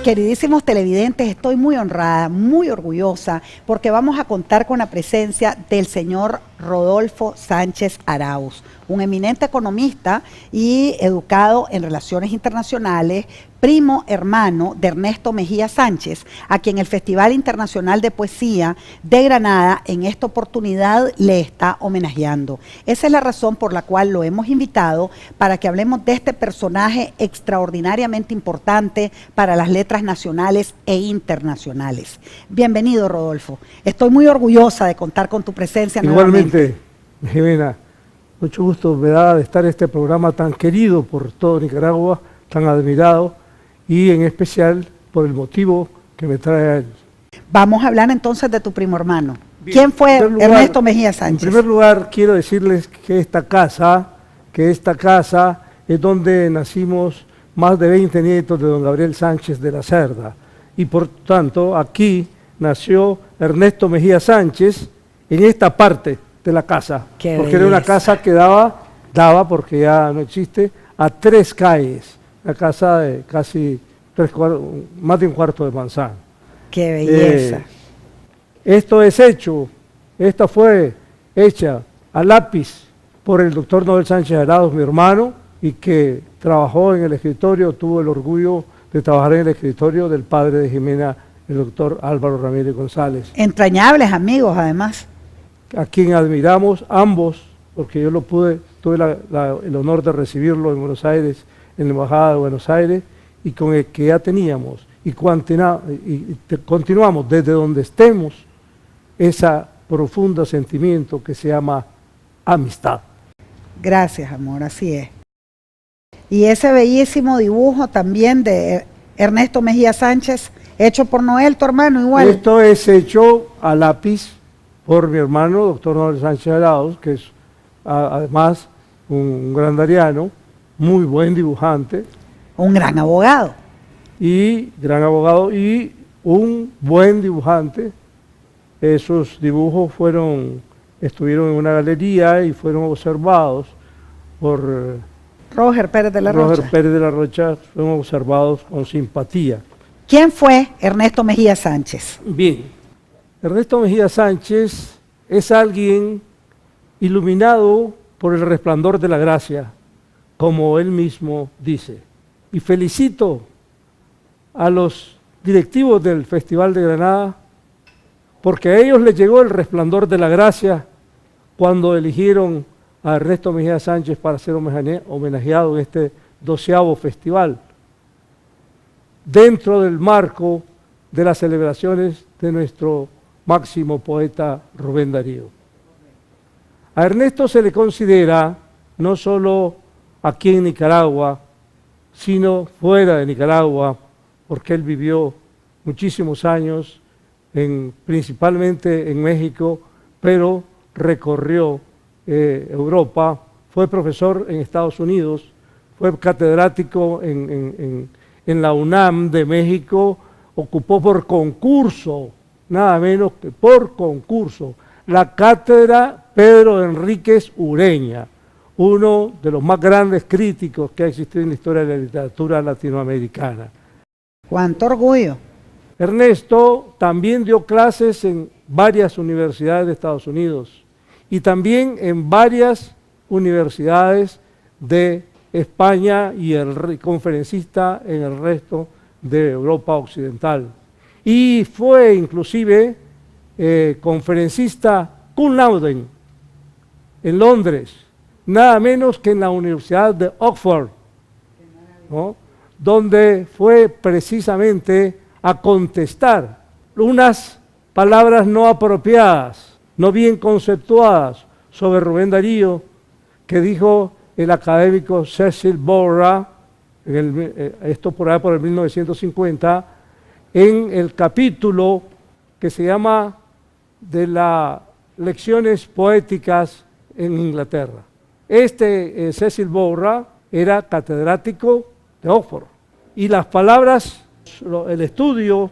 Queridísimos televidentes, estoy muy honrada, muy orgullosa, porque vamos a contar con la presencia del señor Rodolfo Sánchez Arauz, un eminente economista y educado en relaciones internacionales, primo hermano de Ernesto Mejía Sánchez, a quien el Festival Internacional de Poesía de Granada en esta oportunidad le está homenajeando. Esa es la razón por la cual lo hemos invitado para que hablemos de este personaje extraordinariamente importante para las letras nacionales e internacionales. Bienvenido, Rodolfo. Estoy muy orgullosa de contar con tu presencia nuevamente. Igualmente, Jimena, mucho gusto me da de estar en este programa tan querido por todo Nicaragua, tan admirado, y en especial por el motivo que me trae a él. Vamos a hablar entonces de tu primo hermano. Bien, ¿Quién fue Ernesto Mejía Sánchez? En primer lugar, quiero decirles que esta casa es donde nacimos más de 20 nietos de don Gabriel Sánchez de la Cerda. Y por tanto, aquí nació Ernesto Mejía Sánchez en esta parte de la casa. Qué porque belleza. era una casa que daba, porque ya no existe, a 3 calles. Una casa de casi más de un cuarto de manzana. ¡Qué belleza! Esta fue hecha a lápiz por el doctor Noel Sánchez Arauz, mi hermano, y que trabajó en el escritorio, tuvo el orgullo de trabajar en el escritorio del padre de Jimena, el doctor Álvaro Ramírez González. Entrañables amigos, además. A quien admiramos ambos, porque yo tuve el honor de recibirlo en Buenos Aires, en la Embajada de Buenos Aires, y con el que ya teníamos, y continuamos desde donde estemos, ese profundo sentimiento que se llama amistad. Gracias, amor, así es. Y ese bellísimo dibujo también de Ernesto Mejía Sánchez, hecho por Noel, tu hermano, igual. Esto es hecho a lápiz por mi hermano, doctor Noel Sánchez Arauz, que es además un grandariano, muy buen dibujante. Un gran abogado. Y un buen dibujante. Esos dibujos estuvieron en una galería y fueron observados por Roger Pérez de la Rocha. Roger Pérez de la Rocha, fueron observados con simpatía. ¿Quién fue Ernesto Mejía Sánchez? Bien, Ernesto Mejía Sánchez es alguien iluminado por el resplandor de la gracia, como él mismo dice. Y felicito a los directivos del Festival de Granada, porque a ellos les llegó el resplandor de la gracia cuando eligieron a Ernesto Mejía Sánchez para ser homenajeado en este 12º festival, dentro del marco de las celebraciones de nuestro máximo poeta Rubén Darío. A Ernesto se le considera, no solo aquí en Nicaragua, sino fuera de Nicaragua, porque él vivió muchísimos años, principalmente en México, pero recorrió Europa, fue profesor en Estados Unidos, fue catedrático en la UNAM de México, ocupó por concurso, nada menos que por concurso, la cátedra Pedro Enríquez Ureña, uno de los más grandes críticos que ha existido en la historia de la literatura latinoamericana. ¡Cuánto orgullo! Ernesto también dio clases en varias universidades de Estados Unidos y también en varias universidades de España y conferencista en el resto de Europa Occidental. Y fue inclusive conferencista cum laude en Londres, nada menos que en la Universidad de Oxford, ¿no?, donde fue precisamente a contestar unas palabras no apropiadas, no bien conceptuadas sobre Rubén Darío, que dijo el académico Cecil Borah, esto por allá por el 1950, en el capítulo que se llama de las lecciones poéticas en Inglaterra. Cecil Borah era catedrático de Oxford y las palabras, el estudio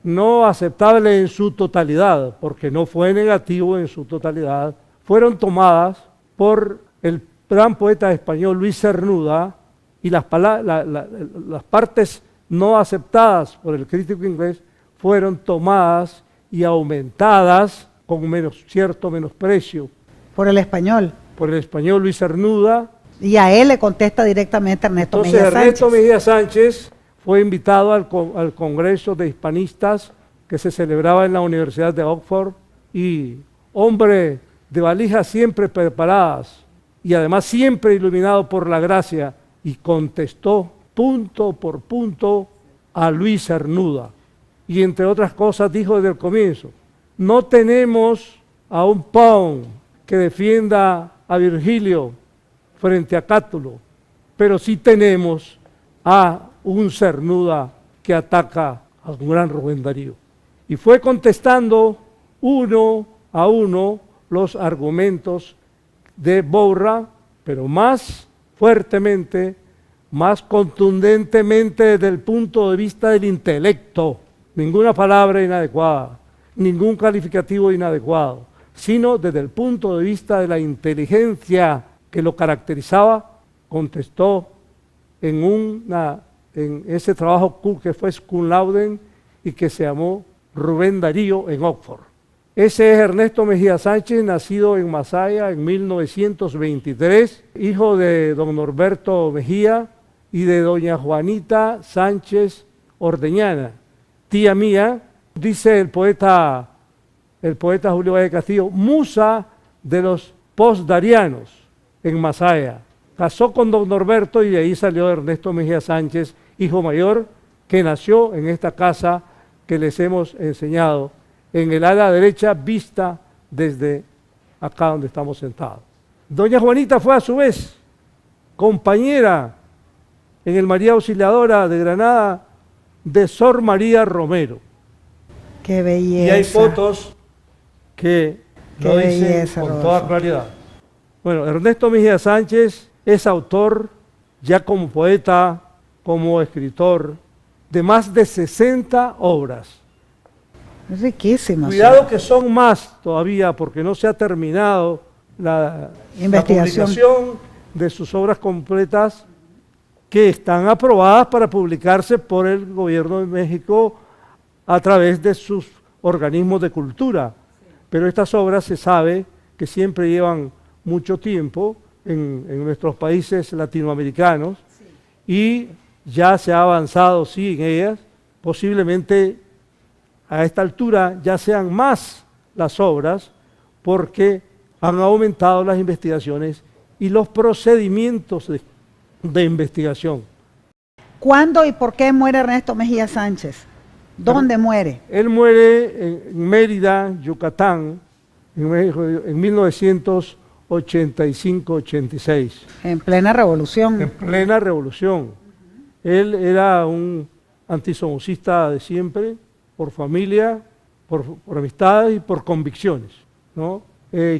no aceptable en su totalidad, porque no fue negativo en su totalidad, fueron tomadas por el gran poeta español Luis Cernuda y las partes no aceptadas por el crítico inglés fueron tomadas y aumentadas con cierto menosprecio Por el español. por el español Luis Cernuda. Y a él le contesta directamente Ernesto Entonces Mejía Ernesto Sánchez. Mejía Sánchez fue invitado al Congreso de Hispanistas que se celebraba en la Universidad de Oxford, y hombre de valijas siempre preparadas y además siempre iluminado por la gracia, y contestó punto por punto a Luis Cernuda. Y entre otras cosas dijo desde el comienzo: no tenemos a un Pound que defienda a Virgilio frente a Cátulo, pero sí tenemos a un Cernuda que ataca a un gran Rubén Darío. Y fue contestando uno a uno los argumentos de Borra, pero más fuertemente, más contundentemente desde el punto de vista del intelecto. Ninguna palabra inadecuada, ningún calificativo inadecuado, sino desde el punto de vista de la inteligencia que lo caracterizaba. Contestó en ese trabajo que fue cum laude y que se llamó Rubén Darío en Oxford. Ese es Ernesto Mejía Sánchez, nacido en Masaya en 1923, hijo de don Norberto Mejía y de doña Juanita Sánchez Ordeñana, tía mía. Dice el poeta Julio Valle Castillo, musa de los postdarianos en Masaya. Casó con don Norberto y de ahí salió Ernesto Mejía Sánchez, hijo mayor, que nació en esta casa que les hemos enseñado, en el ala derecha, vista desde acá donde estamos sentados. Doña Juanita fue a su vez compañera en el María Auxiliadora de Granada de Sor María Romero. Qué belleza. Y hay fotos que lo dicen belleza, con Rodolfo. toda claridad. Bueno, Ernesto Mejía Sánchez es autor, ya como poeta, como escritor, de más de 60 obras. Es riquísimo. Cuidado que son más todavía, porque no se ha terminado la publicación de sus obras completas, que están aprobadas para publicarse por el gobierno de México a través de sus organismos de cultura. Pero estas obras se sabe que siempre llevan mucho tiempo en nuestros países latinoamericanos, y ya se ha avanzado, sí, en ellas. Posiblemente a esta altura ya sean más las obras, porque han aumentado las investigaciones y los procedimientos de investigación. ¿Cuándo y por qué muere Ernesto Mejía Sánchez? ¿Dónde muere? Él muere en Mérida, Yucatán, en México, en 1985-86. En plena revolución. En plena revolución. Él era un antisomocista de siempre, por familia, por amistades y por convicciones, ¿no?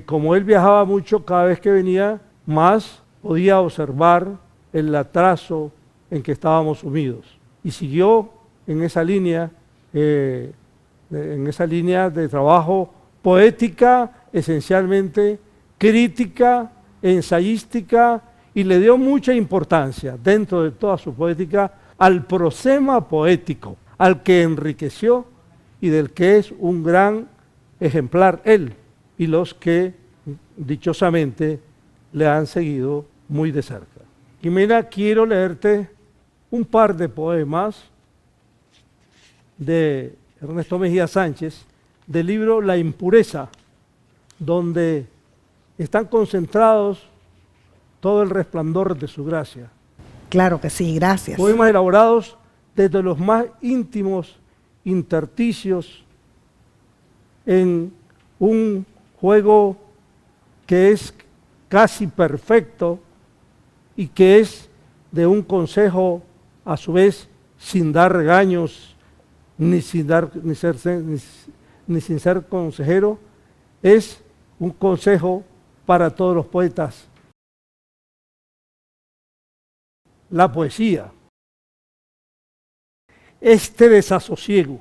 Como él viajaba mucho, cada vez que venía, más podía observar el atraso en que estábamos sumidos. Y siguió en esa línea de trabajo poética, esencialmente crítica, ensayística, y le dio mucha importancia dentro de toda su poética al prosema poético, al que enriqueció y del que es un gran ejemplar él y los que dichosamente le han seguido muy de cerca. Jimena, quiero leerte un par de poemas de Ernesto Mejía Sánchez, del libro La impureza, donde están concentrados todo el resplandor de su gracia. Claro que sí, gracias. Poemas elaborados desde los más íntimos intersticios en un juego que es casi perfecto y que es de un consejo a su vez sin dar regaños ni sin ser consejero. Es un consejo para todos los poetas. La poesía, este desasosiego,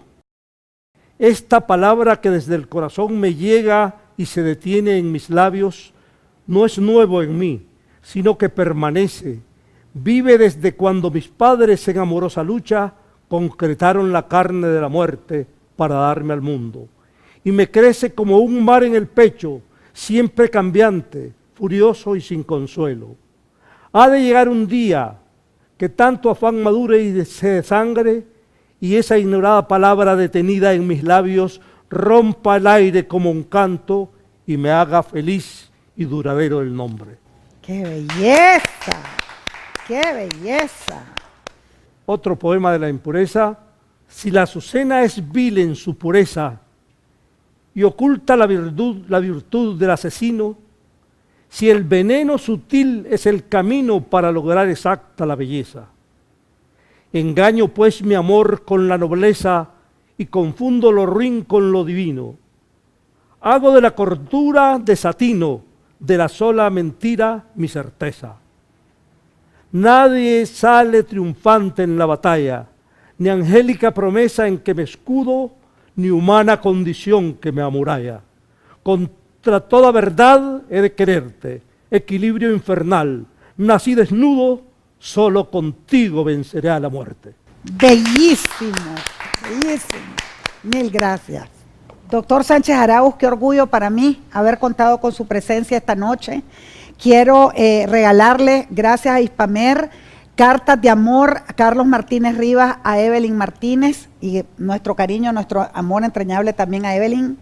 esta palabra que desde el corazón me llega y se detiene en mis labios, no es nuevo en mí, sino que permanece, vive desde cuando mis padres en amorosa lucha concretaron la carne de la muerte para darme al mundo. Y me crece como un mar en el pecho, siempre cambiante, furioso y sin consuelo. Ha de llegar un día que tanto afán madure y se desangre, y esa ignorada palabra detenida en mis labios rompa el aire como un canto y me haga feliz y duradero el nombre. ¡Qué belleza! ¡Qué belleza! Otro poema de la impureza. Si la azucena es vil en su pureza y oculta la virtud del asesino, si el veneno sutil es el camino para lograr exacta la belleza, engaño pues mi amor con la nobleza y confundo lo ruin con lo divino. Hago de la cordura desatino, de la sola mentira mi certeza. Nadie sale triunfante en la batalla, ni angélica promesa en que me escudo, ni humana condición que me amuralla. Contra toda verdad he de quererte, equilibrio infernal. Nací desnudo, solo contigo venceré a la muerte. Bellísimo, bellísimo. Mil gracias. Doctor Sánchez Arauz, qué orgullo para mí haber contado con su presencia esta noche. Quiero regalarle, gracias a Hispamer, cartas de amor a Carlos Martínez Rivas, a Evelyn Martínez, y nuestro cariño, nuestro amor entrañable también a Evelyn.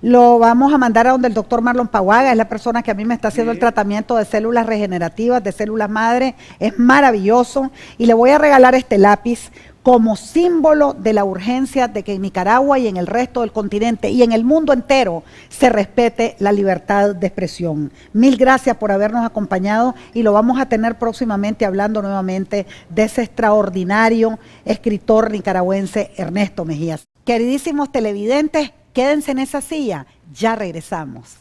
Lo vamos a mandar a donde el doctor Marlon Paguaga, es la persona que a mí me está haciendo el tratamiento de células regenerativas, de células madre, es maravilloso. Y le voy a regalar este lápiz como símbolo de la urgencia de que en Nicaragua y en el resto del continente y en el mundo entero se respete la libertad de expresión. Mil gracias por habernos acompañado y lo vamos a tener próximamente hablando nuevamente de ese extraordinario escritor nicaragüense Ernesto Mejías. Queridísimos televidentes, quédense en esa silla, ya regresamos.